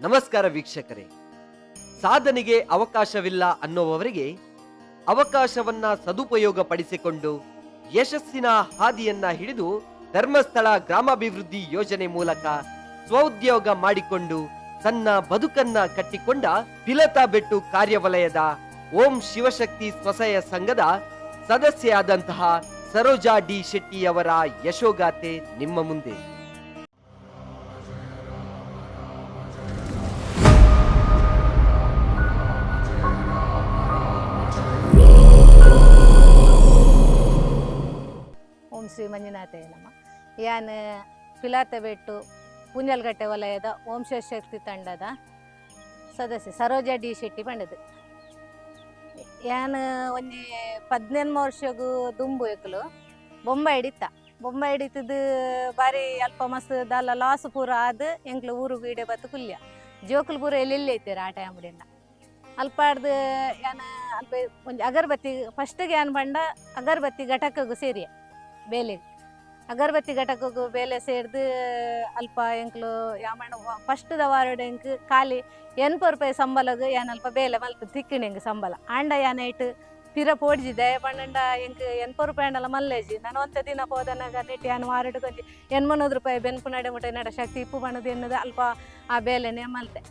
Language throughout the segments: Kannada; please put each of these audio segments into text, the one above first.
ನಮಸ್ಕಾರ ವೀಕ್ಷಕರೇ. ಸಾಧನೆಗೆ ಅವಕಾಶವಿಲ್ಲ ಅನ್ನುವವರಿಗೆ ಅವಕಾಶವನ್ನ ಸದುಪಯೋಗ ಪಡಿಸಿಕೊಂಡು ಯಶಸ್ಸಿನ ಹಾದಿಯನ್ನ ಹಿಡಿದು ಧರ್ಮಸ್ಥಳ ಗ್ರಾಮಾಭಿವೃದ್ಧಿ ಯೋಜನೆ ಮೂಲಕ ಸ್ವಉದ್ಯೋಗ ಮಾಡಿಕೊಂಡು ತನ್ನ ಬದುಕನ್ನ ಕಟ್ಟಿಕೊಂಡ ತಿಲತಾ ಬೆಟ್ಟು ಕಾರ್ಯವಲಯದ ಓಂ ಶಿವಶಕ್ತಿ ಸ್ವಸಹಾಯ ಸಂಘದ ಸದಸ್ಯೆಯಾದಂತಹ ಸರೋಜಾ ಡಿ ಶೆಟ್ಟಿಯವರ ಯಶೋಗಾಥೆ ನಿಮ್ಮ ಮುಂದೆ. ಓಂ ಶ್ರೀ ಮಂಜುನಾಥೇ ನಮ. ಯಾನ್ ತಿಲತಾ ಬೆಟ್ಟು ಪುಂಜಲ್ಗಟ್ಟೆ ವಲಯದ ಓಂ ಶಿವಶಕ್ತಿ ತಂಡದ ಸದಸ್ಯೆ ಸರೋಜಾ ಡಿ ಶೆಟ್ಟಿ ಪಂಡದು. ಯಾನ್ ಒಂಜಿ 18 ವರ್ಷಗೂ ದುಂಬು ಎಕ್ಕಲು ಬೊಂಬೆ ಹಿಡಿತದ್ದು ಬಾರಿ ಅಲ್ಪ ಮಸ್ತ್ ದಾಲ ಲಾಸ್ ಪೂರ ಆದ್ ಎಂಕ್ಲು ಊರು ಗೀಡೆ ಬತ್ತು ಕುಲ್ಯ ಜೋಕುಲು ಪೂರ ಎಲ್ಲೆಲ್ಲಿ ಐತೇರ ಆ ಟೈಮ್ಡಿಂದ ಅಲ್ಪಾಡ್ದು ಯಾನ್ ಅಲ್ಪ ಒಂಜಿ ಅಗರ್ಬತ್ತಿ ಫಸ್ಟ್ಗೆ ಯಾನ್ ಪಂಡ ಅಗರ್ಬತ್ತಿ ಘಟಕಗೂ ಸೇರಿಯ ಬೇಲೆ ಅಗರ್ಬತ್ತಿ ಘಟಕಗೂ ಬೇಲೆ ಸೇರ್ದು ಅಲ್ಪ ಎಂಕ್ಲು ಯಾಮಣ್ಣ ಫಸ್ಟ್ದ ವಾರಡ್ ಎಂಕ್ ಖಾಲಿ 80 ರೂಪಾಯಿ ಸಂಬಳಗ್ ಯಾನ್ ಅಲ್ಪ ಬೇಲೆ ಮಲ್ಪ ತಿಕ್ಕಿಣಿ ಎಂಕ್ ಸಂಬಳ ಆಂಡ ಯಾನ್ ಐಟ್ ಪಿರ ಪೋಡ್ಜಿದೆ ಪಂಡ ಎಂಕ್ 80 ರೂಪಾಯಿ ಅಂಡಲ ಮಲ್ಲೇಜಿ ನಾನು ಒಂತೆ ದಿನ ಹೋದನಾಗ ನೆಟ್ಟಿ ಯಾನ್ ವಾರಡ್ ಕೊಂಚಿ 800 ರೂಪಾಯಿ ಬೆನ್ಪು ನಡೆ ಮುಟ್ಟೆ ನಡ ಶಕ್ತಿ ಇಪ್ಪು ಬಣ್ಣದ ಎನ್ನದ ಅಲ್ಪ ಆ ಬೇಲೆನೆ ಮಲ್ತೆ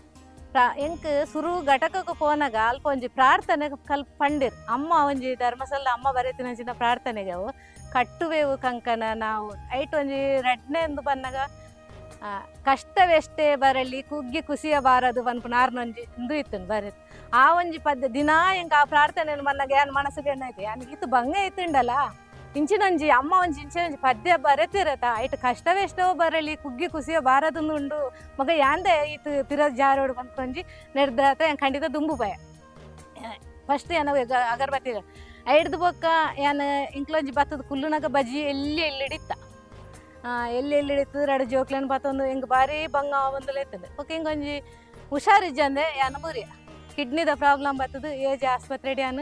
ಎಂಕ್ ಸುರು ಘಟಕಕ್ಕೆ ಪೋನಾಗ ಅಲ್ಪ ಒಂಜಿ ಪ್ರಾರ್ಥನೆ ಪಂಡಿರ್ ಅಮ್ಮ ಒಂಜಿ ಧರ್ಮಸ್ಥಳ ಅಮ್ಮ ಬರೆತಿನ ಪ್ರಾರ್ಥನೆಗೆ ಅವು ಕಟ್ಟುವೆವು ಕಂಕನ ನಾವು ಐಟ್ ಒಂಜಿ ರೆಡ್ನೆ ಎಂದು ಬಂದಾಗ ಕಷ್ಟವೆಷ್ಟೇ ಬರಲಿ ಕುಗ್ಗಿ ಕುಸಿಯಬಾರದು ಪನ್ಪು ನಾರ್ನೊಂಜಿ ಇಂದು ಇತ್ತು ಬರೀತು ಆ ಒಂಜಿ ಪದ್ಯ ದಿನಾ ಎಂಕ ಆ ಪ್ರಾರ್ಥನೆಯನ್ನು ಬಂದಾಗ ಯಾನ್ ಮನಸ್ಸಿಗೆ ಎಣ್ಣೈತಿ ಯಾನಿಗೆ ಇದು ಭಂಗ ಐತುಂಡಲ್ಲ ಇಂಚಿನೊಂಜಿ ಅಮ್ಮ ಒಂಜಿ ಇಂಚಿನೊಂಜಿ ಪದ್ಯ ಬರೆತಿರತ್ತ ಐಟ್ ಕಷ್ಟವೆಷ್ಟೋ ಬರಲಿ ಕುಗ್ಗಿ ಕುಸಿಯಬಾರದು ಉಂಡು ಮಗ ಯಾಂದೆ ಇತ್ತು ಪಿರದ್ ಜಾರೋಡು ಬಂದ್ಕೊಂಜಿ ನೆಡ್ದಾತ ಖಂಡಿತ ದುಂಬು ಭಯ ಫಸ್ಟ್ ಏನ ಅಗರ್ಬತ್ತಿ ಐಡ್ದು ಬೊಕ್ಕ ಯಾನ್ ಇಂಕ್ಲೊಂಜಿ ಬತ್ತದ ಕುಲ್ಲುನಾಗ ಬಜ್ಜಿ ಎಲ್ಲಿ ಹಿಡಿತು ಎರಡು ಜೋಕ್ಲನ್ ಬತ್ತೊಂದು ಹೆಂಗೆ ಭಾರಿ ಭಂಗ ಒಂದಲ್ಲ ಇರ್ತದೆ ಓಕೆ ಹಿಂಗೊಂಜಿ ಹುಷಾರಿಜ್ಜಂದೆ ಯಾನ ಬೂರಿಯ ಕಿಡ್ನಿದ ಪ್ರಾಬ್ಲಮ್ ಬರ್ತದೆ ಏಜ್ ಆಸ್ಪತ್ರೆ ಯಾನ್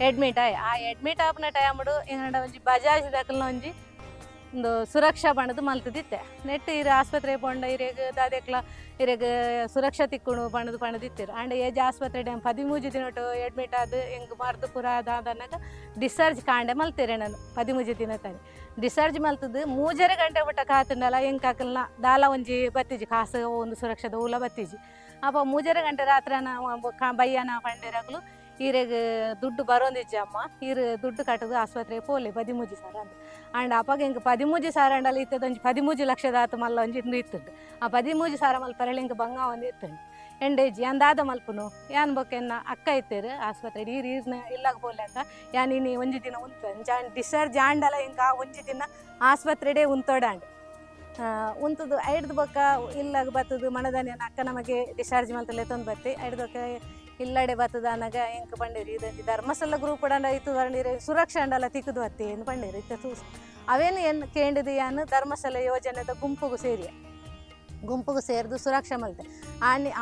ಅಡ್ಮಿಟ್ ಆಯ್ ಆ ಅಡ್ಮಿಟ್ ಆಪನ ಟೈಮ್ಡು ಹಿಂಗಂಡ ಒಂಜಿ ಬಜಾಜ್ ದಾಖಲ್ನ ಒಂಜಿ ಒಂದು ಸುರಕ್ಷಾ ಬಣ್ಣದು ಮಲ್ತದಿತ್ತೆ ನೆಟ್ ಇರ ಆಸ್ಪತ್ರೆ ಪೊಂಡ ಇರೆಗ್ ದಾದೆಕ್ಲ ಇರೆಗ್ ಸುರಕ್ಷಾ ತಿಕ್ಕುಣು ಪಣದಿತ್ತಿರು ಆಂಡ ಏಜ್ ಆಸ್ಪತ್ರೆ ಟೈಮ್ 13 ದಿನಟ್ಟು ಅಡ್ಮಿಟ್ ಆದ್ ಹೆಂಗೆ ಮಾರ್ದು ಪುರ ಅದಾದನಾಗ ಡಿಸ್ಚಾರ್ಜ್ ಕಾಂಡೆ ಮಲ್ತೇರೆ ನಾನು 13 ದಿನ ತಾನೆ ಡಿಸ್ಚಾರ್ಜ್ ಮಲ್ತದ್ದು 3 ಗಂಟೆ ಬಿಟ್ಟ ಕಾತುಂಡಲ್ಲ ಹೆಂಗೆ ಕಾಕಲ್ನ ದಾಲ ಒಂಜಿ ಬತ್ತಿಜಿ ಕಾಸು ಒಂದು ಸುರಕ್ಷದ ಊಲ ಬತ್ತಿಜಿ ಅಪ್ಪ 3 ಗಂಟೆ ರಾತ್ರಿನ ಬಯ್ಯನ ಪಂಡೆರಾಗ್ಲು ಈರೆಗ್ ದುಡ್ಡು ಬರೋಂದಿಜ್ಜಿ ಅಮ್ಮ ಈರು ದುಡ್ಡು ಕಟ್ಟದು ಆಸ್ಪತ್ರೆಗೆ ಪೋಲೆ 13 ಸಾವಿರ ಅಂತ ಆಂಡ್ ಅಪ್ಪಾಗ ಹಿಂಗೆ 13 ಸಾವಿರ ಅಂಡಲ್ಲ ಇತ್ತದ ಒಂಜಿ 13 ಲಕ್ಷದ ಆತು ಮಲ್ಲ ಒಂಜಿ ಇಂದು ಇತ್ತುಂಡು ಆ 13 ಸಾವಿರ ಮಲ್ಪರಳಿ ಹಿಂಗೆ ಭಂಗ ಒಂದು ಇತ್ತುಂಡು ಎಂಡೇಜಿ ಅಂದಾದ ಮಲ್ಪುನು ಯಾನ್ ಬೊಕ್ಕೆನ್ನ ಅಕ್ಕ ಇತ್ತೇರು ಆಸ್ಪತ್ರೆ ಈರ್ನ ಇಲ್ಲಾಗ ಪೋಲೆಕ್ಕ ಯಾನ್ ಇನಿ ಒಂಜಿ ದಿನ ಉಂತು ಡಿಸ್ಚಾರ್ಜ್ ಆಂಡಲ್ಲ ಹಿಂಗೆ ಒಂಜಿ ದಿನ ಆಸ್ಪತ್ರೆಡೆ ಉಂತೋಡಾಂಡು ಉಂತದು ಐಡ್ದು ಬೊಕ್ಕ ಇಲ್ಲಾಗ ಬತ್ತದು ಮಣದಾನಿ ಅಕ್ಕ ನಮಗೆ ಡಿಸ್ಚಾರ್ಜ್ ಮಲ್ತಲೆ ತಂದು ಬತ್ತಿ ಐಡ್ದು ಬೊಕ್ಕ ಇಲ್ಲಡೆ ಬತ್ತದ ಅನ್ನಾಗ ಎಂಕ್ ಪಂಡೇರಿ ಇದೊಂದು ಧರ್ಮಸ್ಥಳ ಗ್ರೂಪ್ ಅಂಡ ಇತ್ತು ಬಂದಿರಿ ಸುರಕ್ಷಾ ಅಂಡಲ್ಲ ತಿಕ್ಕದು ಬತ್ತಿ ಏನು ಪಂಡೇರಿ ಇತ್ತ ತೂಸು ಅವೇನು ಏನು ಕೇಂಡಿದು ಯಾನು ಧರ್ಮಸ್ಥಳ ಯೋಜನೆದ ಗುಂಪುಗು ಸೇರಿದು ಸುರಕ್ಷಾ ಮಲ್ತೆ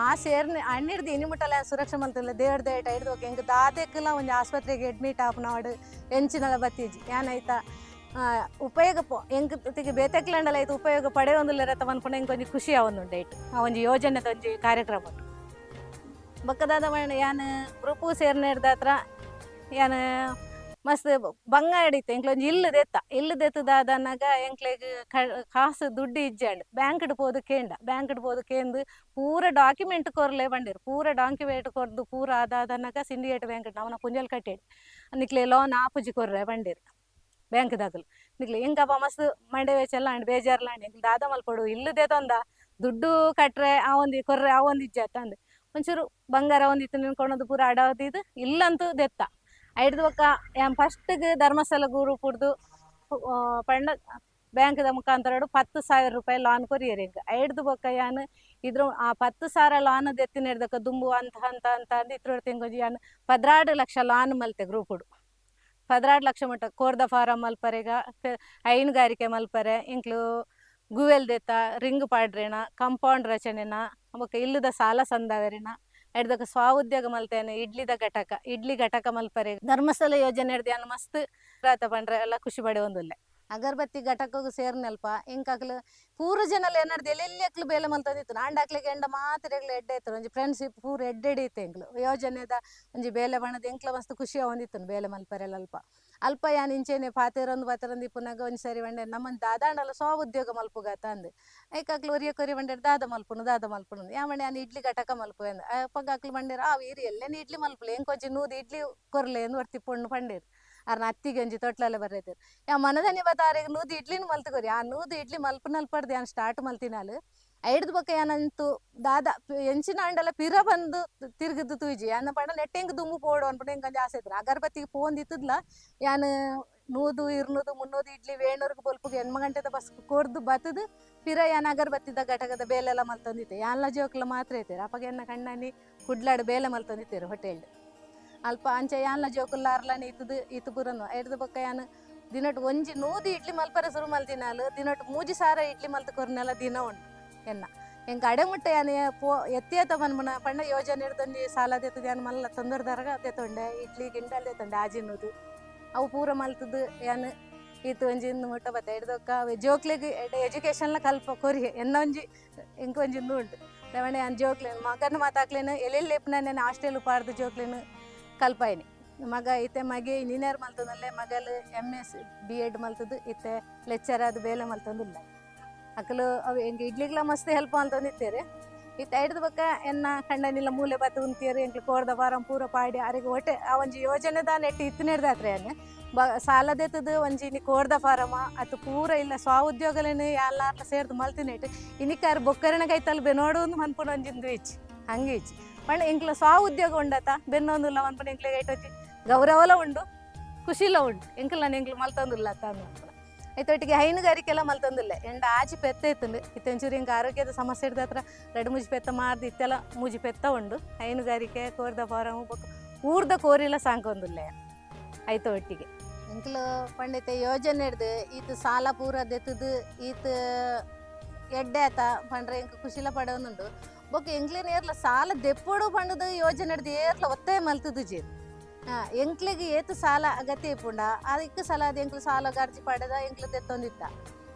ಆ ಸೇರ್ನೆ ಅಣ್ಣಿಡ್ದು ಇನಿಮುಟ್ಟಲ್ಲ ಸುರಕ್ಷಾ ಮಲ್ತಿಲ್ಲ ದೇಡ್ ಐಡ್ದು ಹೋಗಿ ಹೆಂಗೆ ದಾದೆಕ್ಕೆಲ್ಲ ಒಂದು ಆಸ್ಪತ್ರೆಗೆ ಅಡ್ಮಿಟ್ ಆಪ್ ನಾಡು ಎಂಚಿನಲ್ಲ ಬತ್ತೀಜಿ ಏನಾಯ್ತಾ ಉಪಯೋಗ ಹೆಂಗೆ ತಿಗೆ ಬೇತೆಕ್ಲಂಡಲ್ಲ ಆಯ್ತು ಉಪಯೋಗ ಪಡೆಯೊಂದಿಲ್ಲ ರಥ ಅನ್ಕೊಂಡು ಹೆಂಗೆ ಒಂಜಿ ಖುಷಿ ಅವೊಂದುಂಡು ಐಟು ಆ ಒಂಜಿ ಯೋಜನೆದ ಒಂಜಿ ಕಾರ್ಯಕ್ರಮ ಬಕ್ಕದಾದ ಮಣ್ಣ ಯಾನ್ ಗ್ರೂಪು ಸೇರ್ನೇಡ್ದ ಹತ್ರ ಯಾನ್ ಮಸ್ತ್ ಬಂಗ ಹಿಡಿತೆ ಎಂಕ್ಲೊಂಜಿ ಇಲ್ಲು ದೆತ್ತದಾದನಾಗ ಎಂಕ್ಲೆಗ್ ಕಾಸು ದುಡ್ಡು ಇಜ್ಜಾಂಡು ಬ್ಯಾಂಕ್ಡ್ ಪೋದು ಕೇಂದು ಪೂರ ಡಾಕ್ಯುಮೆಂಟ್ ಕೊರ್ಲೆ ಬಂದಿರು ಪೂರ ಡಾಕ್ಯುಮೆಂಟ್ ಕೊರ್ದು ಪೂರ ಆದಾದನಾಗ ಸಿಂಡಿಕೇಟ್ ಬ್ಯಾಂಕ್ ಅವನ ಪುಂಜಲ್ ಕಟ್ಟೇಡು ನಿಕ್ಲೆ ಲೋನ್ ಆಪುಜಿ ಕೊರ್ರೆ ಬಂದಿರು ಬ್ಯಾಂಕ್ ದಾಖಲು ನಿಕ್ಲೆ ಹೆಂಗಪ್ಪ ಮಸ್ತ್ ಮಂಡೆ ವೇಚೆಲ್ಲ ಅಂಡ್ ಬೇಜಾರ್ಲಾಂಡ್ ಎಂಕ್ಲು ದಾದ ಮಲ್ಪಡು ಇಲ್ಲು ದೇತೊಂದ ದುಡ್ಡು ಕಟ್ರೆ ಆ ಒಂದು ಕೊರ್ರೆ ಆ ಒಂದು ಇಜ್ಜಾತ ಅಂದು ಒಂಚೂರು ಬಂಗಾರ ಒಂದಿತ್ತು ನಿನ್ಕೊಂಡದು ಪೂರ ಅಡಾವತಿದ್ದು ಇಲ್ಲಂತೂ ದೆತ್ತ ಐಡ್ದು ಬೊಕ್ಕ ಯಾನ್ ಫಸ್ಟ್ಗೆ ಧರ್ಮಸ್ಥಳ ಗುರು ಕುಡ್ದು ಪಂಡ ಬ್ಯಾಂಕ್ದ ಮುಖಾಂತರ 10,000 ರೂಪಾಯಿ ಲಾನ್ ಕೊರಿಯರ್ ಈಗ ಐಡ್ದು ಬೊಕ್ಕ ಯಾನ್ ಇದ್ರ ಆ 10,000 ಲಾನ್ ದೆತ್ತಿ ನೆಡ್ದಕ್ಕ ದುಂಬು ಅಂತ ಅಂದು ಇತ್ರ ತಿಂಗೋಜಿ ಯಾನ್ 16 ಲಕ್ಷ ಲಾನ್ ಮಲ್ತೆ ಗ್ರೂಪುಡು 16 ಲಕ್ಷ ಮಟ್ಟ ಕೋರ್ದ ಫಾರಂ ಮಲ್ಪರೆಗ ಹೈನುಗಾರಿಕೆ ಮಲ್ಪರೆ ಇಂಕ್ಲು ಗೂವೆಲ್ ದೇತ ರಿಂಗ್ ಪಾಡ್ರೇನ ಕಂಪೌಂಡ್ ರಚನೆನ ಬೊಕ್ಕ ಇಲ್ಲದ ಸಾಲ ಸಂದಾವೆರಿನ ಎಡ್ದಕ ಸ್ವಉದ್ಯೋಗ ಮಲ್ತೇನೆ ಇಡ್ಲಿ ಘಟಕ ಮಲ್ಪರೆ ಧರ್ಮಸ್ಥಳ ಯೋಜನೆ ಹಿಡ್ದು ಯಾನ್ ಮಸ್ತ್ ರಾತ ಪಂಡ್ರೆ ಎಲ್ಲ ಖುಷಿ ಪಡೆ ಒಂದುಲ್ಲೆ ಅಗರಬತ್ತಿ ಘಟಕಗೂ ಸೇರ್ನಲ್ಪ ಇಂಕಕ್ಲು ಪೂರ ಜನಲ್ ಏನಾರ್ದು ಎಲ್ಲೆಲ್ಲಿ ಅಕ್ಲು ಬೇಲೆ ಮಲ್ತೊಂದಿತ್ತು ನಾಂಡ ಅಕ್ಲಿಗೆ ಎಂಡ ಮಾತ್ರ ಎಡ್ಡೆ ಇತ್ತು ಒಂಜಿ ಫ್ರೆಂಡ್ಶಿಪ್ ಪೂರ ಎಡ್ಡೆಡಿತ್ತು ಎಂಕ್ಲು ಯೋಜನೆದ ಒಂಜಿ ಬೇಲೆ ಬಣ್ಣದ ಎಂಕ್ಲ ಮಸ್ತ್ ಖುಷಿ ಹೊಂದಿತ್ತು ಬೇಲೆ ಮಲ್ಪರೆಲ್ಲ ಅಲ್ಪ ಯಾನ್ ಇಂಚೆನೆ ಪಾತೆರೊಂದು ಇಪ್ಪುನಾಗ ಒಂದ್ ಸರಿ ಬಂಡೆ ನಮ್ಮನ್ ದಾದಾಂಡಲ ಸ್ವ ಉದ್ಯೋಗ ಮಲ್ಪುಗಾತ ಅಂದ್ ಐಕಾಕ್ಲು ಒರಿಯ ಕೊರಿ ಬಂಡೆ ದಾದ ಮಲ್ಪುನು ಯಾಮಂಡೆ ಯಾನ್ ಇಡ್ಲಿ ಘಟಕ ಮಲ್ಪು ಅಂದ್ ಅಪ್ಪಗ ಅಕ್ಲು ಬಂಡೇರ ಈರು ಎಲ್ಲೇನು ಇಡ್ಲಿ ಮಲ್ಪುಲೆ ಎಂಕೊಂಚಿ ನೂದು ಇಡ್ಲಿ ಕೊರ್ಲೆ ಎಂದು ಹೊರ್ತಿ ಪೊಣ್ಣು ಪಂಡೇರು ಅರ್ನ ಅತ್ತಿಗೆ ಒಂಜಿ ತೊಟ್ಲಲ್ಲ ಬರ್ರೈತೆ ಯಾ ಮನದನಿ ಬತ್ತಾರಿಗೆ ನೂದು ಇಡ್ಲಿನ ಮಲ್ತುಕೊರಿ ಆ ನೂದು ಇಡ್ಲಿ ಮಲ್ಪಲ್ಪಡ್ದು ಯಾನ್ ಸ್ಟಾರ್ಟ್ ಮಲ್ತಿನಾಲು ಐಡ್ದು ಬೊಕ್ಕ ಯಾನಂತೂ ದಾದ ಎಂಚಿನ ಅಂಡಲ ಪಿರ ಬಂದು ತಿರ್ಗಿದ್ದು ತೂಜಿ ಯಾನ ಪಂಡ ನೆಟ್ಟೆಂಗ್ ದುಂಬು ಪೋಡು ಅನ್ಬಿಟ್ಟು ಹೆಂಗ್ ಆಸೆ ಇದ್ರು ಅಗರಬತ್ತಿಗೆ ಪೋಂದಿತ್ತದ್ಲ ಯಾನ್ 100 200 300 ಇಡ್ಲಿ ವೇಣೂರ್ಗ್ ಬೊಲ್ಪುಗೆ 8 ಗಂಟೆದ ಬಸ್ ಕೊರ್ದು ಬತ್ತದು ಪಿರ ಯಾನ್ ಅಗರಬತ್ತಿದ ಘಟಕದ ಬೇಲೆಲ್ಲ ಮಲ್ತೊಂದಿತ್ತೆ ಯಾನ್ಲ ಜೋಕ್ಲ ಮಾತ್ರ ಐತೆ ಅಪ್ಪಗೆ ಎನ್ನ ಕಣ್ಣನಿ ಕುಡ್ಲಾಡ್ ಬೇಲೆ ಮಲ್ತೊಂದಿತ್ತೇರು ಹೋಟೆಲ್ ಅಲ್ಪ ಅಂಚೆ ಯಾನ್ಲ ಜೋಕುಲ್ಲ ಅರ್ಲಾನಿ ಇತ್ತು ಪುರನು ಐಡ್ದು ಬೊಕ್ಕ ಯಾನ್ ದಿನಟ್ ಒಂಜಿ 100 ಇಡ್ಲಿ ಮಲ್ಪರೆ ಶುರು ಮಲ್ತಿನಾಲು ದಿನಟ್ 3 ಸಾರ ಇಡ್ಲಿ ಮಲ್ತು ಕೊರ್ನೆಲ್ಲ ದಿನ ಉಂಟು ಎನ್ನ ಎಂಕ ಅಡೆಮುಟ್ಟೆ ಯಾನ್ ಎತ್ತಿಯತ ಮನ್ಮುನ ಪಂಡ ಯೋಜನೆ ಹಿಡ್ದೊಂದು ಸಾಲ ತೆತ್ತದು ಯಾನ್ ಮಲ್ಲ ತೊಂದರೆದಾರಗ ತೆತ್ತೊಂಡೆ ಇಡ್ಲಿ ಗಿಂಡಲ್ ತೆತ್ತೊಂಡೆ ಆಜಿನುದು ಅವು ಪೂರ ಮಲ್ತದು ಯಾನ್ ಈತು ಒಂಜಿ ಇಂದು ಮುಟ್ಟ ಬತ್ತ ಹಿಡ್ದೊಕ್ಕ ಜೋಕ್ಲಿಗೆ ಎಜುಕೇಶನ್ಲ ಕಲ್ಪ ಕೊರಿ ಎನ್ನ ಒಂಜಿ ಎಂಕ ಒಂಜಿ ಇಂದು ಉಂಟು ಲೆವಣೆ ಯಾನ್ ಜೋಕ್ಲೇನು ಮಗನ ಮಾತಾಕ್ಲೇನು ಎಲ್ಲೆಲ್ಲಿ ಲೆಪ್ಪನ ಹಾಸ್ಟೆಲ್ ಪಾಡ್ದು ಜೋಕ್ಲೇನು ಕಲ್ಪಾಯಿನಿ ಮಗ ಇತ್ತೆ ಮಗೆ ಇಂಜಿನಿಯರ್ ಮಲ್ತದಲ್ಲೇ ಮಗಲು MS B.Ed ಮಲ್ತದು ಇತ್ತೆ ಲೆಕ್ಚರ್ ಅದು ಬೇಲೆ ಮಲ್ತೊಂದಿಲ್ಲ ಅಕ್ಕಲು ಅವು ಎಂಗೆ ಇಡ್ಲಿಗ್ಲ ಮಸ್ತ್ ಹೆಲ್ಪ್ ಮಲ್ತೊಂದಿತ್ತೇರೆ ಇತ್ತೆ ಐಡ್ದು ಬೊಕ್ಕ ಎನ್ನ ಕಂಡನಿಲ್ಲ ಮೂಲೆ ಬತ್ತು ಉಂತಿಯರು ಎಂಕ್ಲು ಕೋರ್ದ ಫಾರಂ ಪೂರ ಪಾಡಿ ಅರಿಗೆ ಒಟ್ಟೆ ಆ ಒಂಜಿ ಯೋಜನೆದ ನೆಟ್ಟು ಇತ್ತು ನೆಡ್ದಾತ್ರೆ ಯಾನ್ ಸಾಲದೆತ್ತದು ಒಂಜಿ ಇನಿ ಕೋರ್ದ ಫಾರಮ ಅತ್ತು ಪೂರ ಇಲ್ಲ ಸ್ವ ಉದ್ಯೋಗಲೇನು ಎಲ್ಲಾರ್ಲ ಸೇರ್ದು ಮಲ್ತಿನೇಟ್ ಇನಿಕಾರು ಬೊಕ್ಕರಣ ಕೈತಲ್ ಬೆನೋಡು ಮನ್ಪುಣ ಒಂಜಿಂದು ಇಚ್ಚಿ ಹಂಗೆ ಇಚ್ಚಿ ಮಳ್ಳ ಎಂಕ್ಲ ಸ್ವ ಉದ್ಯೋಗ ಉಂಡತ ಬೆನ್ನೊಂದುಲ್ಲ ಮನ್ಪುಣ ಎಂಕ್ಲೆಗೆ ಐಟೊಚ್ಚಿ ಗೌರವಲ ಉಂಡು ಖುಷಿಲ ಉಂಡು ಎಂಕ್ಲ ನಾನು ಎಂಕ್ಲು ಮಲ್ತೊಂದುಲ್ಲ ತಾನು ಐತೊಟ್ಟಿಗೆ ಹೈನುಗಾರಿಕೆಲ್ಲ ಮಲ್ತೊಂದಿಲ್ಲ ಎಂಡ ಆಚಿ ಪೆತ್ತ ಇತ್ತುಂಡು ಇತ್ತೊಂಚೂರು ಹಿಂಗೆ ಆರೋಗ್ಯದ ಸಮಸ್ಯೆ ಇಡ್ದ ಹತ್ರ 2 ಪೆತ್ತ ಮಾಡ್ದು ಇತ್ತೆಲ್ಲ 3 ಪೆತ್ತ ಉಂಡು ಹೈನುಗಾರಿಕೆ ಕೋರ್ದ ಫಾರಮು ಊರ್ದ ಕೋರಿಲ ಸಾಂಕೊಂದಿಲ್ಲ ಐತ ಒಟ್ಟಿಗೆ ಎಂಕ್ಲು ಪಂಡಿತ ಯೋಜನೆ ಹಿಡ್ದು ಈತ ಸಾಲ ಪೂರ ದೆತ್ತದು ಈತ ಎಡ್ಡೆ ಆತ ಪಂಡ್ರೆ ಎಂಕ್ ಖುಷಿಲ ಪಡೋನುಂಡು ಬೊಕ್ಕ ಎಂಕ್ಲೇನು ಏರ್ಲ ಸಾಲ ದೆಪ್ಪೋಡು ಪಂಡದು ಯೋಜನೆ ಹಿಡ್ದು ಏರ್ಲ ಒತ್ತಾಯ ಮಲ್ತದು ಜೀರು ಎಂಕ್ಲಿಗೆ ಏತು ಸಾಲ ಅಗತ್ಯ ಇಪ್ಪುಂಡ ಅದಕ್ಕೆ ಸಲ ಅದು ಎಂಕ್ಲು ಸಾಲ ಗರ್ಜಿ ಪಡೆದ ಎಂಕ್ಲು ತೆತ್ತೊಂದಿತ್ತ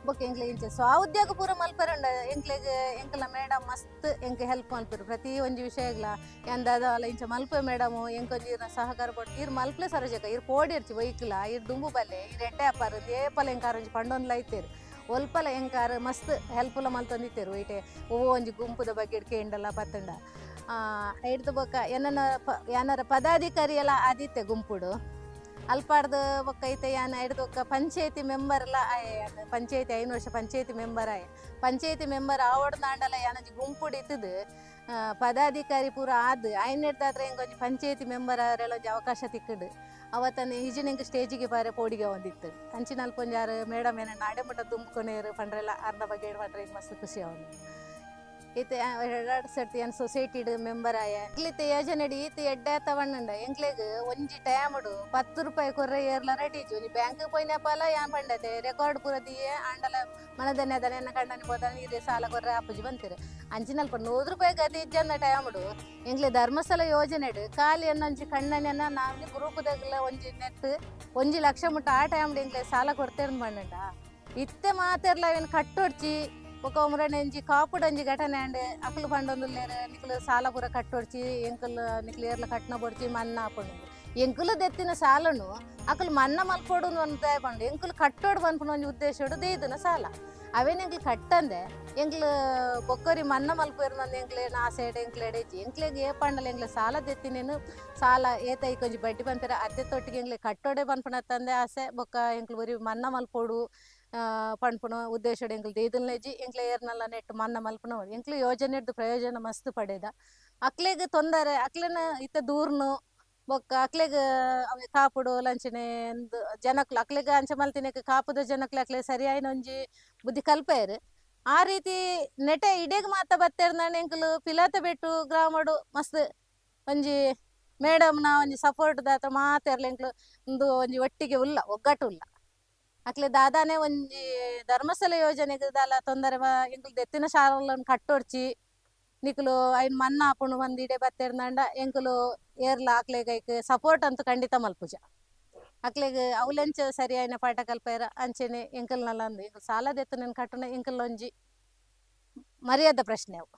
ಬೊಕ್ಕ ಎಂಕ್ಲಿಗೆ ಇಂಚೆ ಸ್ವ ಉದ್ಯೋಗ ಪೂರ ಮಲ್ಪರುಂಡ ಎಂಕ್ಲಿಗೆ ಎಂಕ್ಲ ಮೇಡಮ್ ಮಸ್ತ್ ಎಂಕ್ ಹೆಲ್ಪ್ ಮಲ್ಪರು ಪ್ರತಿ ಒಂಜಿ ವಿಷಯಗ್ಲ ಎಂದಾದ ಅಲ್ಲ ಇಂಚ ಮಲ್ಪೆ ಮೇಡಮು ಎಂಕೊಂಜಿ ಸಹಕಾರ ಕೊಟ್ಟು ಇರ್ ಮಲ್ಪಲೆ ಸರೋಜಕ ಇರ್ ಪೋಡಿರ್ಚಿ ಬೈಕ್ಲ ಇರ್ ದುಂಬು ಬಲ್ಲೆ ಇರ್ ಎಡ್ಡೆ ಅಪ್ಪಾರು ದೇಪಲ ಎಂಕಾರ ಒಂಜಿ ಪಂಡೊಂದ್ಲ ಐತೇರು ಒಲ್ಪಲ ಎಂಕಾರ ಮಸ್ತ್ ಹೆಲ್ಪ್ಲ ಮಲ್ತೊಂದಿತ್ತೇರು ಇಟೆ ಒಂಜಿ ಗುಂಪುದ ಬಗ್ಗೆ ಕೇಂಡಲ್ಲ ಪತ್ತಂಡ ಹಿಡ್ದು ಬೊಕ್ಕ ಯಾನಾರ ಪದಾಧಿಕಾರಿ ಎಲ್ಲ ಆದಿತ್ತೆ ಗುಂಪುಡು ಅಲ್ಪಾಡ್ದು ಬೊಕ್ಕ ಐತೆ ಯಾನ ಹಿಡ್ದೊಕ್ಕ ಪಂಚಾಯತಿ ಮೆಂಬರ್ ಎಲ್ಲ ಪಂಚಾಯತಿ 5 ವರ್ಷ ಪಂಚಾಯತಿ ಮೆಂಬರ್ ಪಂಚಾಯತಿ ಮೆಂಬರ್ ಆವಡ್ ನಾಂಡಲ ಯಾನಂಜಿ ಗುಂಪುಡು ಇತ್ತದು ಪದಾಧಿಕಾರಿ ಪೂರ ಆದ್ ಐನ್ ಹಿಡ್ದಾದ್ರೆ ಹೆಂಗೊಂಜಿ ಪಂಚಾಯತಿ ಮೆಂಬರ್ ಅವರೆಲ್ಲ ಒಂಜಿ ಅವಕಾಶ ತಿಕ್ಕಡು ಅವತ್ತನ್ನು ಈಜಿನಿಂಗ್ ಸ್ಟೇಜಿಗೆ ಬಾರೆ ಪೋಡಿಗೆ ಒಂದಿತ್ತು ಅಂಚಿನಲ್ಲಿ ಕೊಂಜಾರು ಮೇಡಮ್ ಏನ ನಾಡೆಮುಟ್ಟ ತುಂಬುಕೊನೇರು ಪಂಡ್ರೆಲ್ಲ ಅರ್ಧ ಬಗ್ಗೆ ಪಂಡ್ರೆ ಮಸ್ತ್ ಖುಷಿ ಅವನು ಈತ 2 ಸರ್ತಿ ಏನು ಸೊಸೈಟಿಡ್ ಮೆಂಬರ್ ಆಯ ಇಲ್ಲಿತ್ತೆ ಯೋಜನೆ ಈತ ಎಡ್ಡೆ ತಗೊಂಡ ಎಂಕ್ಲೆಗ್ ಒಂಜಿ ಟೈಮಡು 10 ರೂಪಾಯಿ ಕೊರ್ರೆ ಏರ್ಲ ರೆಡಿಜು ಒಂಜಿ ಬ್ಯಾಂಕ್ ಪೋಯ್ನಪ್ಪಲ್ಲ ಯಾನ್ ಪಂಡತೆ ರೆಕಾರ್ಡ್ ಪೂರ ದಿಯೆ ಆಂಡಲ ಮನದನೆ ಅದನ್ನ ಎನ್ನ ಕಂಡನಿ ಬೋದನ ಇರೆ ಸಾಲ ಕೊರ್ರೆ ಅಪ್ಪುಜಿ ಬಂತೀರಿ ಅಂಚಿನಲ್ಪ 100 ರೂಪಾಯಿ ಗದಿ ಇಜ್ಜನ್ನ ಟೈಮಡು ಎಂಕ್ಲೆ ಧರ್ಮಸ್ಥಳ ಯೋಜನೆಡು ಖಾಲಿ ಅನ್ನೊಂಜಿ ಕಣ್ಣನೆನ್ನ ನಾವ್ಲಿ ಗ್ರೂಪದಾಗಲ ಒಂಜಿ ನೆಟ್ 1 ಲಕ್ಷ ಮುಟ್ಟ ಆ ಟೈಮ್ಡು ಎಂಕ್ಲೆ ಸಾಲ ಕೊಡ್ತೇರ್ ಪಂಡ ಇತ್ತೆ ಮಾತೆರ್ಲ ಅವೇನು ಕಟ್ಟೊಡ್ಚಿ ఒక ఉమరణి కాపుడంజి ఘటన అండి అక్కలు పండు లేరు నికులు సాల పూర కట్టొచ్చి ఎంకులు నికులు ఏర్ల కట్టిన పొడిచి మన్న పండు ఎంకులు తెత్తిన సాలను అక్కలు మన్న మల్పోడు అంతే పండు ఎంకులు కట్టోడు పనుకున్న ఉద్దేశుడు దేదున సాల అవే ఎంకులు కట్టందే ಎಂಕ್ಲು ಬೊಕ್ಕರಿ ಮನ್ನ ಮಲ್ಪೇರು ನಂದು ಎಂಕ್ಲೆ ನಾ ಸೈಡ್ ಎಂಕ್ಲೆಡೇಜಿ ಎಂಕ್ಲೆಗೆ ಏ ಪಂಡಲ ಎಂಕ್ಲೆ ಸಾಲ ತೆತ್ತಿನೇನು ಸಾಲ ಏತ ಈ ಕೊಂಚ ಬಡ್ಡಿ ಬಂತಾರೆ ಅತ್ತೆ ತೊಟ್ಟಿಗೆ ಎಂಕ್ಲೆ ಕಟ್ಟೋಡೆ ಪನ್ಪುಣ ತಂದೆ ಆಸೆ ಬೊಕ್ಕ ಎಂಕ್ಲು ಬರೀ ಮನ್ನ ಮಲ್ಪೋಡು ಪನ್ಪುಣ ಉದ್ದೇಶ ಎಂಕ್ಲು ದೇದಲ್ನೇಜಿ ಎಂಕ್ಲೆ ಏರ್ನಲ್ಲ ನೆಟ್ಟು ಮನ್ನ ಮಲ್ಪುಣ ಎಂಕ್ಲು ಯೋಜನೆದ್ದು ಪ್ರಯೋಜನ ಮಸ್ತ್ ಪಡೆದ ಅಕ್ಲೆಗೆ ತೊಂದರೆ ಅಕ್ಲೆನ ಇತ್ತ ದೂರ್ನು ಬೊಕ್ಕ ಅಕ್ಲೆಗೆ ಅವೆ ಕಾಪುಡು ಲಂಚನೆ ಜನಕ್ಲು ಅಕ್ಲೆಗೆ ಅಂಚ ಮಲ್ತಿನಕ್ಕೆ ಕಾಪುದ ಜನಕ್ಲೆ ಅಕ್ಲೆ ಸರಿಯಾಯಿನ ಒಂಜಿ ಬುದ್ಧಿ ಕಲ್ಪೇರು ಆ ರೀತಿ ನೆಟೆ ಇಡೇಗ್ ಮಾತ ಬತ್ತೇರ್ನ ಎಂಕುಲು ಪಿಲಾತ ಬೆಟ್ಟು ಗ್ರಾಮಡು ಮಸ್ತ್ ಒಂಜಿ ಮೇಡಮ್ನ ಒಂಜಿ ಸಪೋರ್ಟ್ ದಾತ ಮಾತೆರ್ಲ ಎಂಕ್ಲು ಒಂದು ಒಂಜಿ ಒಟ್ಟಿಗೆ ಉಲ್ಲ ಒಗ್ಗಟ್ಟು ಉಲ್ಲ ಅಕ್ಲೆ ದಾದಾನೆ ಒಂಜಿ ಧರ್ಮಸ್ಥಳ ಯೋಜನೆಗೆ ದಾಲ ತೊಂದರೆ ಎಂಕುಲು ದೆತ್ತಿನ ಶಾಲೆಗಳನ್ನು ಕಟ್ಟೊಡ್ಚಿ ನಿಕುಲು ಐನ್ ಮನ್ನ ಆಪುಂಡು ಬಂದು ಇಡೆ ಬತ್ತೇರ್ನಂಡ ಎಂಕುಲು ಏರ್ಲ ಆಕ್ಲೆಗೈಕ್ ಸಪೋರ್ಟ್ ಅಂತೂ ಖಂಡಿತ ಮಲ್ಪುಜ ಅಕ್ಲೆಗ್ ಅವಲೆಂಚ ಸರಿ ಆಯ್ನ ಪಾಠ ಕಲ್ಪೆರ ಅಂಚೆನೆ ಎಂಕಲ್ನಲ್ಲ ಅಂದು ಸಾಲ ದೆತ್ತು ನಾನು ಕಟ್ಟುನ ಎಂಕಲ್ ಒಂಜಿ ಮರ್ಯಾದ ಪ್ರಶ್ನೆ ಅವು.